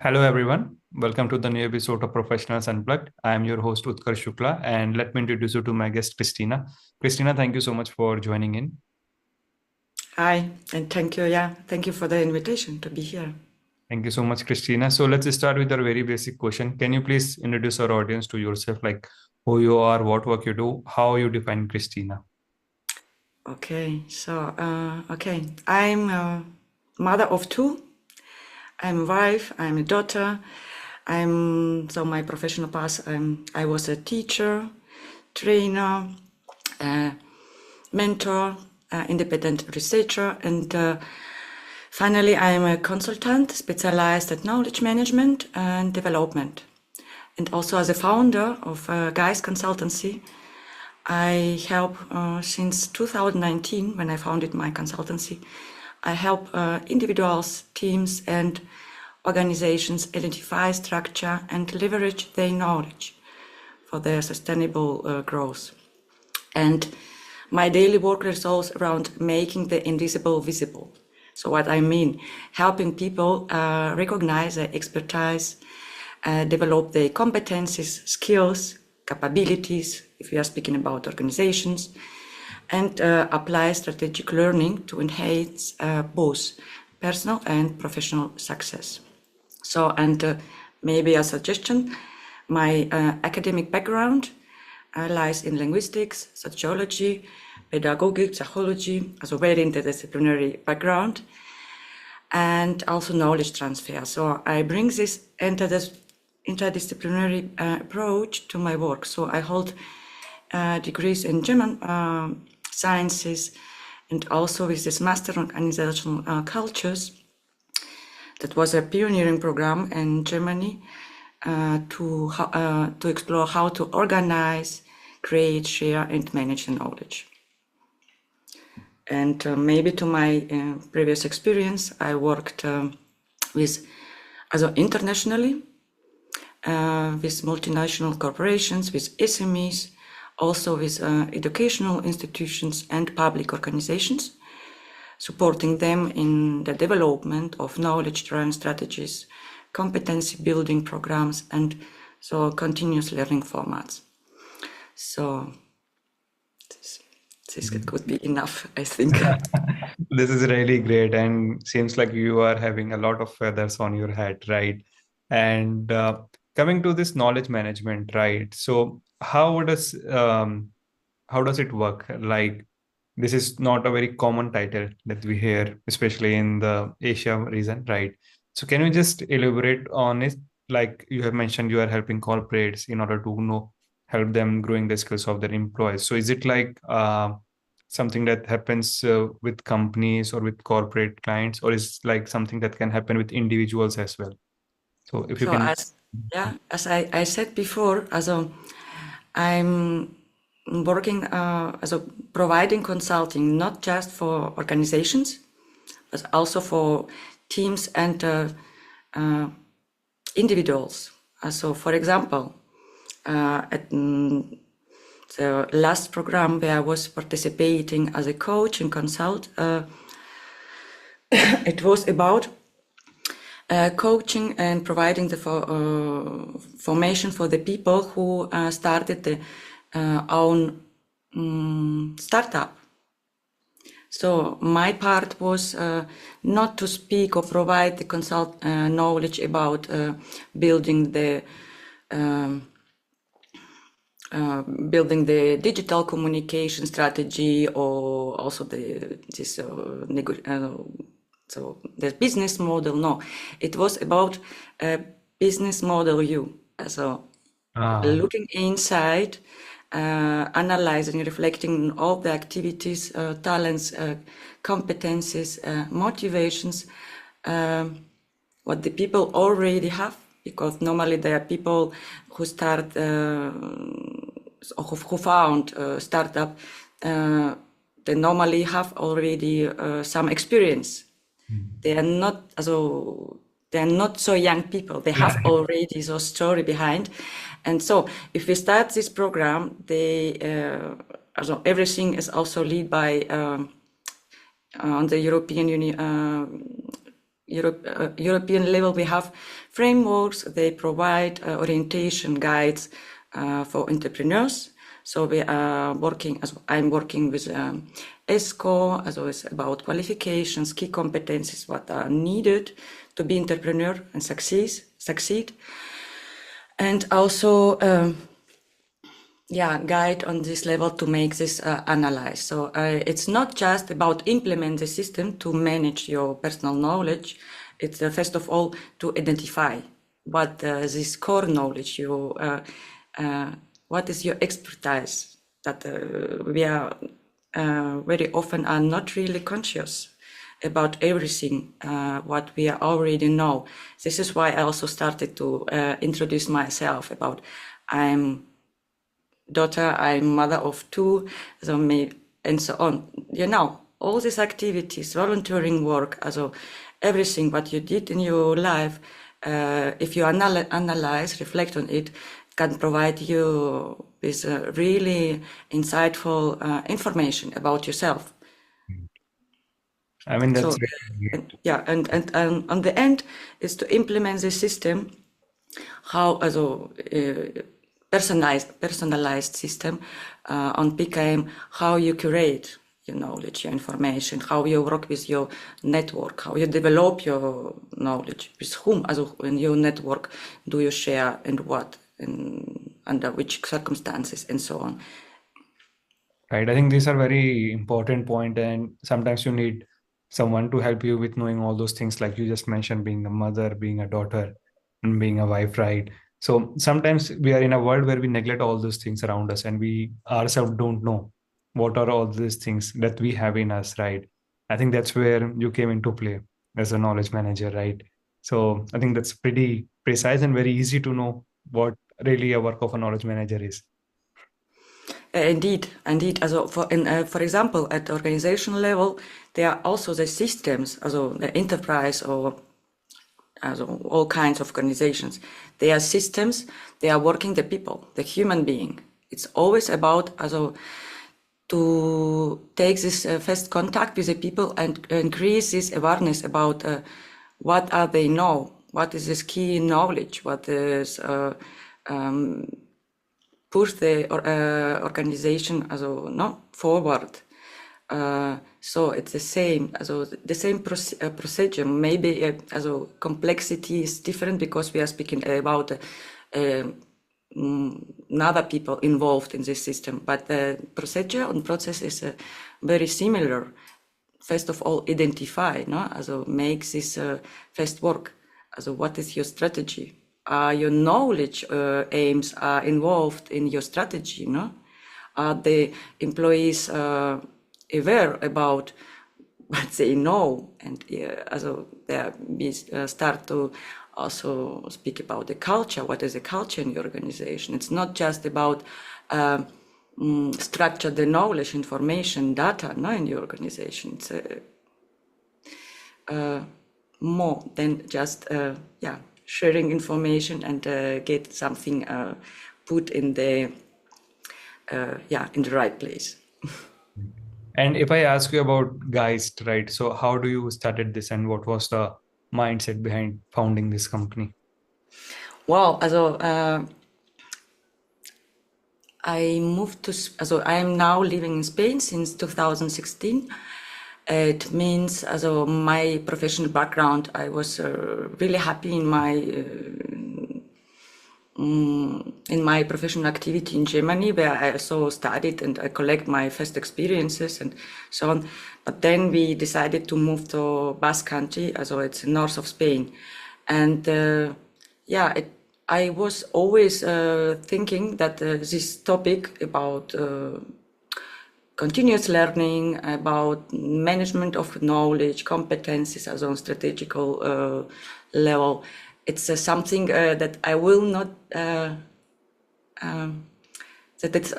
Hello, everyone. Welcome to the new episode of Professionals Unplugged. I am your host, Utkarsh Shukla, and let me introduce you to my guest, Kristina. Kristina, thank you so much for joining in. Hi, and thank you. Yeah, thank you for the invitation to be here. Thank you so much, Kristina. So let's start with our very basic question. Can you please introduce our audience to yourself, like who you are, what work you do, how you define Kristina? Okay, I'm a mother of two. I'm a wife. I'm a daughter. My professional path. I was a teacher, trainer, mentor, independent researcher, and finally, I am a consultant specialized at knowledge management and development, and also as a founder of Guys Consultancy. I help since 2019, when I founded my consultancy, I help individuals, teams, and organizations identify, structure, and leverage their knowledge for their sustainable growth. And my daily work revolves around making the invisible visible. So what I mean, helping people recognize their expertise, develop their competencies, skills, capabilities, if we are speaking about organizations, and apply strategic learning to enhance both personal and professional success. Maybe a suggestion, my academic background lies in linguistics, sociology, pedagogic, psychology, as a very interdisciplinary background, and also knowledge transfer. So I bring this interdisciplinary approach to my work. So I hold degrees in German sciences, and also with this Master in Organizational Cultures. That was a pioneering program in Germany to explore how to organize, create, share, and manage the knowledge. And maybe to my previous experience, I worked internationally with multinational corporations, with SMEs, also with educational institutions and public organizations, supporting them in the development of knowledge-driven strategies, competency building programs, and so continuous learning formats. So this could be enough, I think. This is really great, and seems like you are having a lot of feathers on your head, right? And coming to this knowledge management, right? So how does it work? Like, this is not a very common title that we hear, especially in the Asia region, right? So can you just elaborate on it? Like you have mentioned, you are helping corporates in order to help them growing the skills of their employees. So is it like something that happens with companies or with corporate clients, or is like something that can happen with individuals as well? So if you So can. as I said before, I'm working as a providing consulting, not just for organizations, but also for teams and individuals. So, for example, at the last program where I was participating as a coach and consult, it was about coaching and providing the formation for the people who started their own startup. So my part was not to speak or provide the knowledge about building the digital communication strategy, or also the business model. No, it was about business model view. So looking inside, analyzing, reflecting all the activities, talents, competencies, motivations, what the people already have, because normally there are people who start who found startup, they normally have already some experience. They are not so young people. They have already the story behind. And so if we start this program, everything is also led by on the European European level, we have frameworks. They provide orientation guides for entrepreneurs. So we are working, I'm working with ESCO, as always, about qualifications, key competencies, what are needed to be entrepreneur and succeed. And also, guide on this level to make this analyze. So it's not just about implement the system to manage your personal knowledge. It's first of all to identify what this core knowledge you, what is your expertise that we are very often are not really conscious about everything what we already know. This is why I also started to introduce myself about I'm daughter, I'm mother of two, so and so on. All these activities, volunteering work, also everything what you did in your life, if you analyze, reflect on it, can provide you with really insightful information about yourself. I mean, So, that's really great. and on the end is to implement the system, how also personalized system on PKM, how you curate your knowledge, your information, how you work with your network, how you develop your knowledge, with whom, also in your network, do you share and what, and under which circumstances, and so on. Right. I think these are very important point, and sometimes you need someone to help you with knowing all those things, like you just mentioned, being a mother, being a daughter, and being a wife, right? So sometimes we are in a world where we neglect all those things around us, and we ourselves don't know what are all these things that we have in us, right? I think that's where you came into play as a knowledge manager, right? So I think that's pretty precise and very easy to know what really a work of a knowledge manager is. Indeed. Also for example, at the organizational level, there are also the systems, also the enterprise or also all kinds of organizations. They are systems. They are working the people, the human being. It's always about also to take this first contact with the people and increase this awareness about what are they know, what is this key knowledge, what is push the organization also forward. So it's the same, also the same procedure. Maybe also complexity is different because we are speaking about other people involved in this system, but the procedure and process is very similar. First of all, identify, also make this first work. Also, what is your strategy? Your knowledge aims are involved in your strategy, Are the employees aware about what they know? And also we start to also speak about the culture. What is the culture in your organization? It's not just about structure the knowledge, information, data, in your organization. It's more than just sharing information and get something put in the in the right place. And if I ask you about Geist, right? So how do you started this, and what was the mindset behind founding this company? Well, also I moved to, also I am now living in Spain since 2016. It means, also my professional background, I was really happy in my professional activity in Germany, where I also studied and I collect my first experiences and so on. But then we decided to move to Basque Country, also it's north of Spain. And I was always thinking that this topic about continuous learning, about management of knowledge, competencies, also on strategical level, it's something that I will not, that it's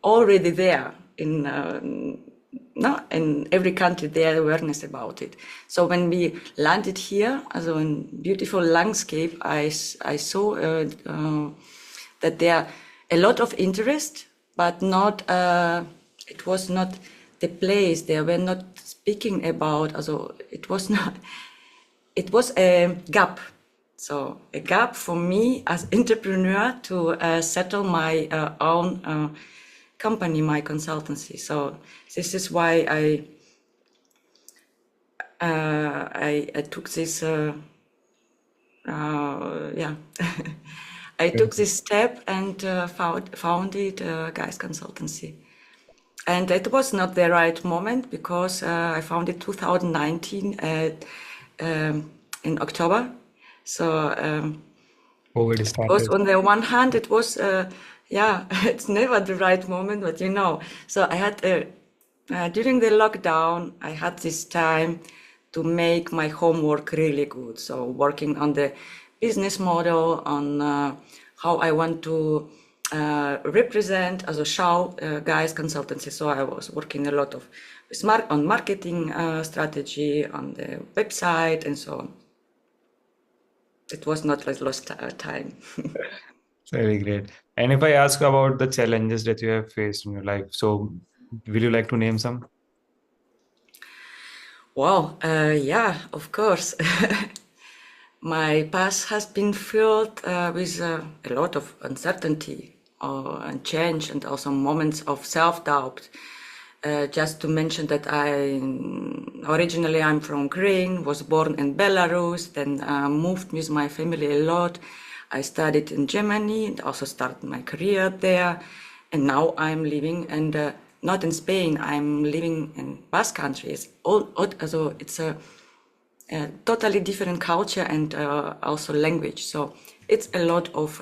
already there in every country, there awareness about it. So when we landed here, also in beautiful landscape, I saw that there a lot of interest, but not, it was not the place. They were not speaking about, also it was not, it was a gap. So a gap for me as entrepreneur to settle my own company, my consultancy. So this is why I took this yeah. I took this step and founded Guys Consultancy. And it was not the right moment because I founded 2019 in October. So COVID it was started. on the one hand, it was, yeah, it's never the right moment, but you know. So I had, during the lockdown, I had this time to make my homework really good. So working on the business model, on how I want to represent as a show Guys Consultancy. So I was working a lot of on marketing strategy, on the website, and so on. It was not like lost time. Very great. And if I ask about the challenges that you have faced in your life, so will you like to name some? Well, yeah, of course. My past has been filled with a lot of uncertainty and change, and also moments of self-doubt. Just to mention that originally I'm from Ukraine, was born in Belarus, then moved with my family a lot. I studied in Germany and also started my career there. And now I'm living and not in Spain. I'm living in Basque Country. Also it's a totally different culture and also language. So it's a lot of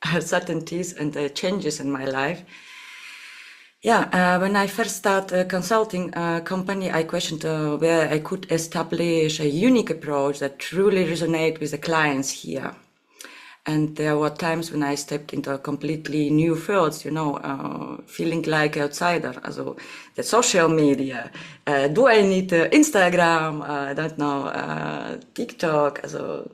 uncertainties and changes in my life. Yeah, when I first started a consulting company, I questioned where I could establish a unique approach that truly resonates with the clients here. And there were times when I stepped into a completely new fields, feeling like outsider. Also, the social media. Do I need Instagram? I don't know, TikTok. Also,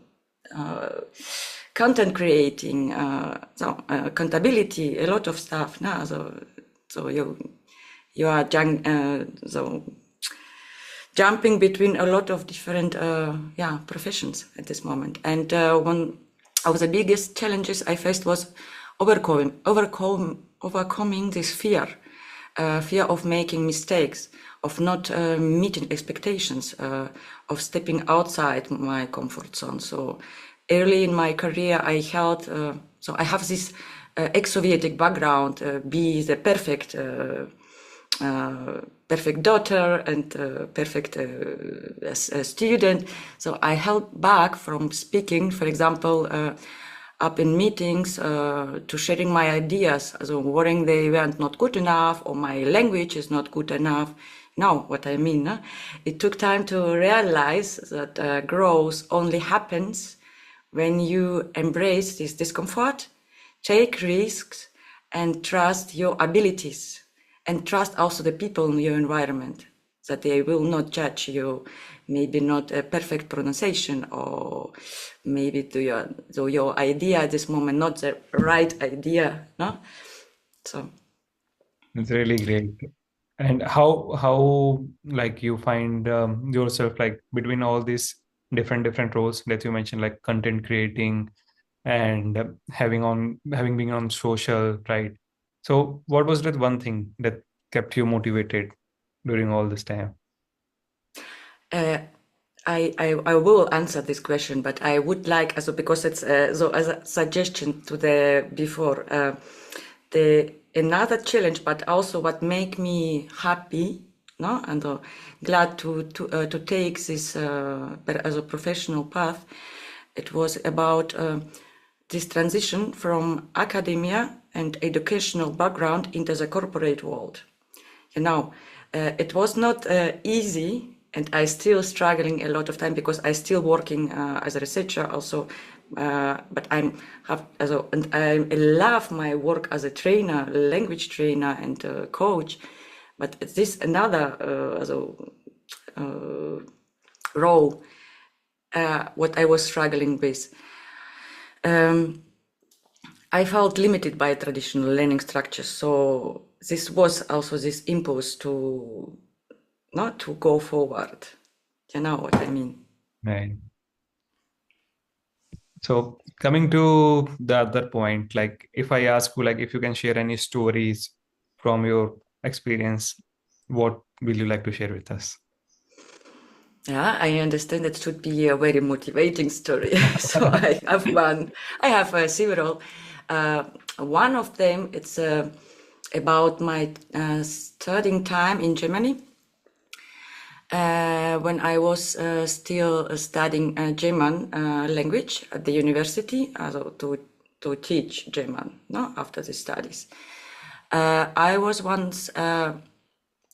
content creating. Accountability. A lot of stuff. No? So you are jumping between a lot of different professions at this moment. And one of the biggest challenges I faced was overcoming this fear of making mistakes, of not meeting expectations, of stepping outside my comfort zone. So early in my career, I held, so I have this ex-Sovietic background, be the perfect daughter and perfect student. So I held back from speaking, for example, up in meetings to sharing my ideas, so worrying they weren't not good enough or my language is not good enough. Now, what I mean, it took time to realize that growth only happens when you embrace this discomfort, take risks, and trust your abilities, and trust also the people in your environment, that they will not judge you, maybe not a perfect pronunciation, or maybe your idea at this moment not the right idea, no? So It's really great. And how like you find yourself like between all these different roles that you mentioned, like content creating and having been on social, right? So what was that one thing that kept you motivated during all this time? uh, I will answer this question, but I would like, also because it's so as a suggestion to the before, the another challenge, but also what make me happy, no, and glad to take this as a professional path. It was about this transition from academia and educational background into the corporate world. It was not easy, and I still struggling a lot of time because I still working as a researcher also. But and I love my work as a trainer, language trainer, and coach. But this another role, what I was struggling with. I felt limited by traditional learning structures, so this was also this impulse to not to go forward. You know what I mean? Right. So coming to the other point, like if I ask you, like if you can share any stories from your experience, what will you like to share with us? Yeah, I understand that should be a very motivating story. So I have one. I have several. Uh, One of them, it's about my studying time in Germany. When I was still studying German language at the university, also to teach German, no, after the studies. I was once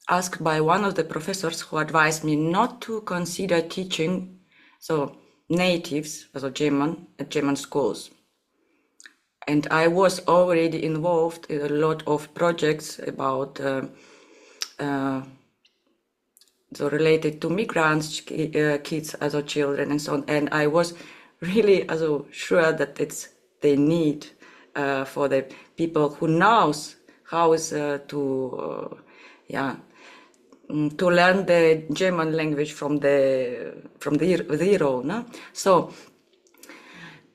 asked by one of the professors who advised me not to consider teaching so natives, also German, at German schools. And I was already involved in a lot of projects about so related to migrants, kids, also children, and so on. And I was really also sure that it's the need for the people who knows how is to learn the German language from the zero. No? So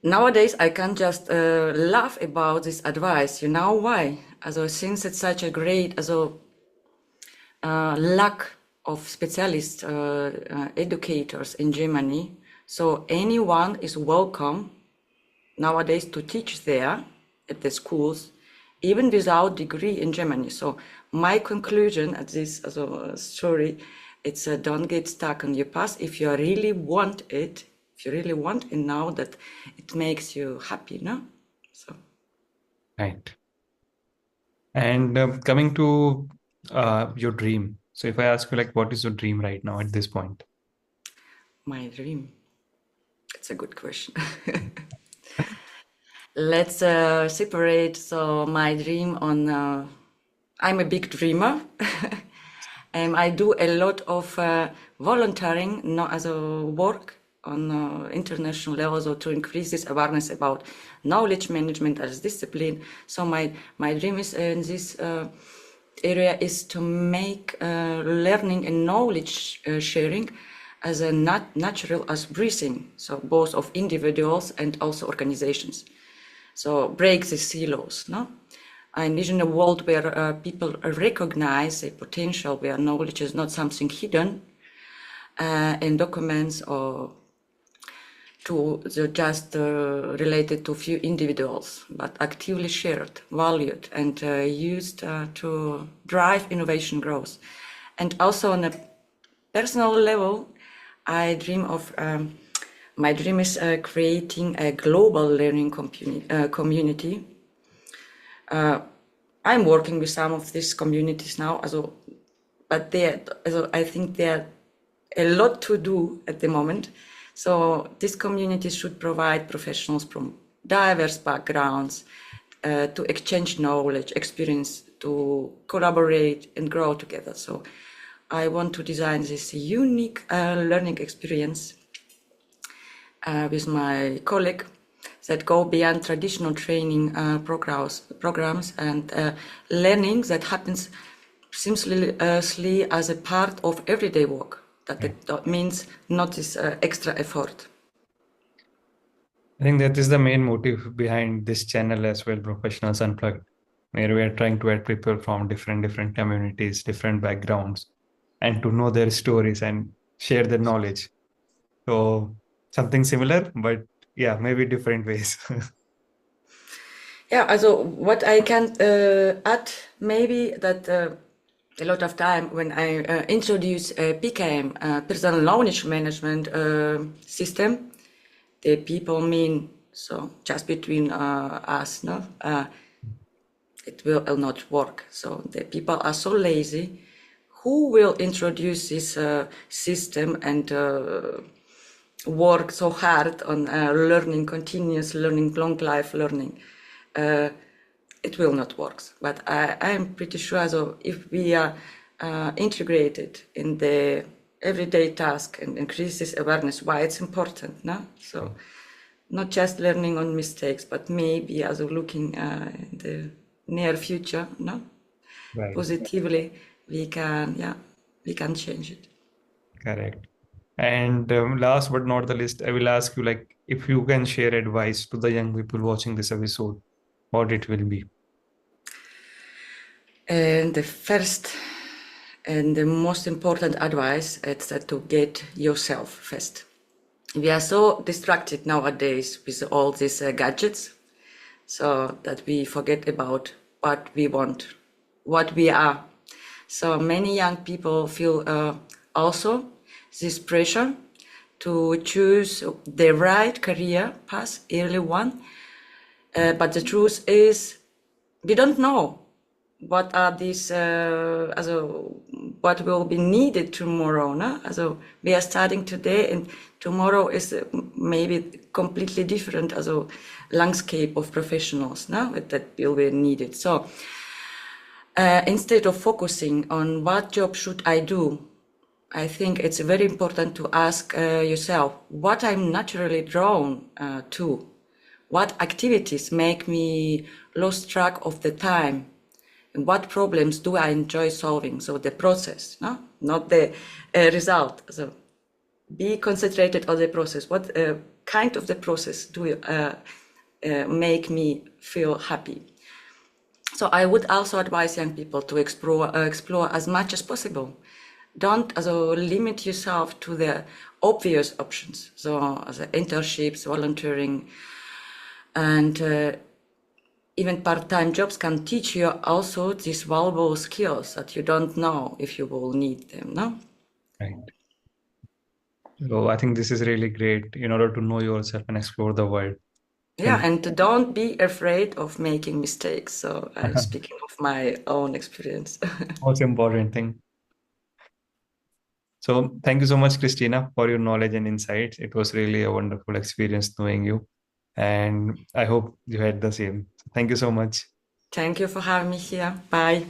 nowadays I can just laugh about this advice. You know why? Also, since it's such a great lack of specialist educators in Germany, so anyone is welcome nowadays to teach there at the schools, even without degree in Germany. So my conclusion at this story, it's don't get stuck on your past. If you really want it, if you really want it now that it makes you happy, no? So Right. And coming to your dream. So if I ask you, like, what is your dream right now at this point? my dream, it's a good question. Let's separate. So my dream on, I'm a big dreamer. And I do a lot of volunteering, not as a work on international levels, or to increase this awareness about knowledge management as discipline. So my dream is in this area is to make learning and knowledge sharing as a natural as breathing. So both of individuals and also organizations. So break the silos, no? I envision a world where people recognize a potential, where knowledge is not something hidden in documents or just related to few individuals, but actively shared, valued, and used to drive innovation growth. And also on a personal level, I dream of my dream is creating a global learning community. I'm working with some of these communities now, but I think there are a lot to do at the moment. So these communities should provide professionals from diverse backgrounds to exchange knowledge, experience, to collaborate and grow together. So I want to design this unique learning experience with my colleague that go beyond traditional training programs and learning that happens seamlessly as a part of everyday work. That means not this extra effort. I think that is the main motive behind this channel as well, Professionals Unplugged, where we are trying to add people from different communities, different backgrounds, and to know their stories and share their knowledge. So something similar, but yeah, maybe different ways. Yeah, also what I can add maybe that a lot of time when I introduce PKM, personal knowledge management system, the people mean so just between us, no, it will not work. So the people are so lazy. Who will introduce this system and work so hard on learning, continuous learning, long life learning? It will not work. But I am pretty sure. So if we are integrated in the everyday task and increase this awareness, why it's important, no? So not just learning on mistakes, but maybe also looking in the near future, no? Right. Positively, we can change it. Correct. And last but not the least, I will ask you, like, if you can share advice to the young people watching this episode, what it will be. And the first and the most important advice is to get yourself first. We are so distracted nowadays with all these gadgets, so that we forget about what we want, what we are. So many young people feel also this pressure to choose the right career path, early one. But the truth is, we don't know what are these, what will be needed tomorrow. No? Also, we are starting today, and tomorrow is maybe completely different as a landscape of professionals, no? That will be needed. So instead of focusing on what job should I do, I think it's very important to ask yourself what I'm naturally drawn to, what activities make me lose track of the time, and what problems do I enjoy solving. So the process, no? Not the result. So be concentrated on the process. What kind of the process do you, make me feel happy? So I would also advise young people to explore as much as possible. Don't limit yourself to the obvious options. So as internships, volunteering, and even part-time jobs can teach you also these valuable skills that you don't know if you will need them. No. Right. So I think this is really great in order to know yourself and explore the world. Yeah, Thank and don't be afraid of making mistakes. So I'm you. speaking of my own experience. Most important thing. So thank you so much, Christina, for your knowledge and insights. It was really a wonderful experience knowing you. And I hope you had the same. So thank you so much. Thank you for having me here. Bye.